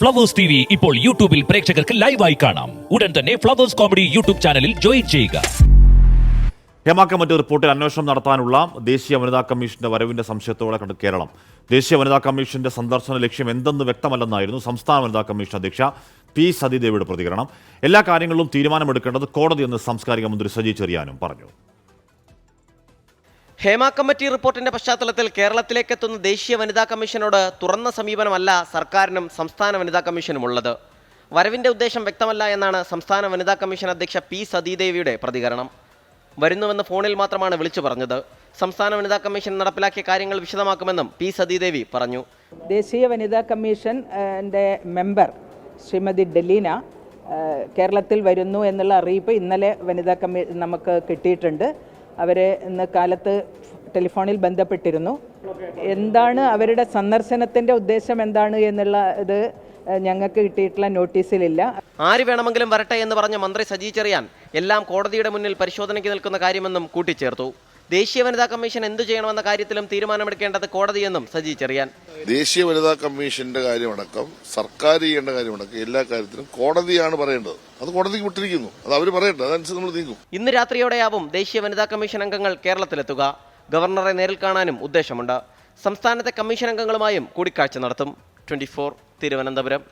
Flowers TV ഇപ്പോൾ യൂട്യൂബിൽ പ്രേക്ഷകർക്ക് ലൈവായി കാണാം. ഉടൻ തന്നെ ഫ്ലവേഴ്സ് കോമഡി യൂട്യൂബ് ചാനലിൽ ജോയിൻ ചെയ്യുക. ഹേമ കമ്മിറ്റി റിപ്പോർട്ടിൽ അന്വേഷണം നടത്താനുള്ള ദേശീയ വനിതാ കമ്മീഷന്റെ വരവിന്റെ സംശയത്തോടെ കണ്ട് കേരളം. ദേശീയ വനിതാ കമ്മീഷന്റെ സന്ദർശന ലക്ഷ്യം എന്തെന്ന് വ്യക്തമല്ലെന്നായിരുന്നു സംസ്ഥാന വനിതാ കമ്മീഷൻ അധ്യക്ഷ പി സതീദേവിയുടെ പ്രതികരണം. എല്ലാ കാര്യങ്ങളിലും തീരുമാനമെടുക്കേണ്ടത് കോടതിയെന്ന് സാംസ്കാരിക മന്ത്രി സജി ചെറിയാനും പറഞ്ഞു. ഹേമ കമ്മിറ്റി റിപ്പോർട്ടിന്റെ പശ്ചാത്തലത്തിൽ കേരളത്തിലേക്ക് എത്തുന്ന ദേശീയ വനിതാ കമ്മീഷനോട് തുറന്ന സമീപനമല്ല സർക്കാരിനും സംസ്ഥാന വനിതാ കമ്മീഷനും ഉള്ളത്. വരവിന്റെ ഉദ്ദേശം വ്യക്തമല്ല എന്നാണ് സംസ്ഥാന വനിതാ കമ്മീഷൻ അധ്യക്ഷ പി സതീദേവിയുടെ പ്രതികരണം. വരുന്നുവെന്ന് ഫോണിൽ മാത്രമാണ് വിളിച്ചു പറഞ്ഞത്. സംസ്ഥാന വനിതാ കമ്മീഷൻ നടപ്പിലാക്കിയ കാര്യങ്ങൾ വിശദമാക്കുമെന്നും പി സതീദേവി പറഞ്ഞു. ദേശീയ വനിതാ കമ്മീഷൻ മെമ്പർ ശ്രീമതി ഡെലീന കേരളത്തിൽ വരുന്നു എന്നുള്ള അറിയിപ്പ് ഇന്നലെ വനിതാ നമുക്ക് കിട്ടിയിട്ടുണ്ട്. അവരെ ഇന്ന് കാലത്ത് ടെലിഫോണിൽ ബന്ധപ്പെട്ടിരുന്നു. എന്താണ് അവരുടെ സന്ദർശനത്തിൻ്റെ ഉദ്ദേശം എന്താണ് എന്നുള്ള ഇത് ഞങ്ങൾക്ക് കിട്ടിയിട്ടുള്ള നോട്ടീസിലില്ല. ആര് വേണമെങ്കിലും വരട്ടെ എന്ന് പറഞ്ഞ മന്ത്രി സജി ചെറിയാൻ എല്ലാം കോടതിയുടെ മുന്നിൽ പരിശോധനയ്ക്ക് നിൽക്കുന്ന കാര്യമെന്നും കൂട്ടിച്ചേർത്തു. ദേശീയ വനിതാ കമ്മീഷൻ എന്തു ചെയ്യണമെന്ന കാര്യത്തിലും തീരുമാനമെടുക്കേണ്ടത് കോടതിയെന്നും സജി ചെറിയാൻ. ദേശീയ വനിതാ കമ്മീഷന്റെ കാര്യമടക്കം സർക്കാർ ചെയ്യേണ്ട കാര്യമടക്കം എല്ലാ കാര്യത്തിലും കോടതിയാണ് പറയേണ്ടത്. അത് കോടതിക്ക് വിട്ടിരിക്കുന്നു. അത് അവർ പറയേണ്ടത്, അതനുസരിച്ച് നമ്മൾ നീങ്ങും. ഇന്ന് രാത്രിയോടെയാവും ദേശീയ വനിതാ കമ്മീഷൻ അംഗങ്ങൾ കേരളത്തിലെത്തുക. ഗവർണറെ നേരിൽ കാണാനും ഉദ്ദേശമുണ്ട്. സംസ്ഥാനത്തെ കമ്മീഷൻ അംഗങ്ങളുമായും കൂടിക്കാഴ്ച നടത്തും. 24 തിരുവനന്തപുരം.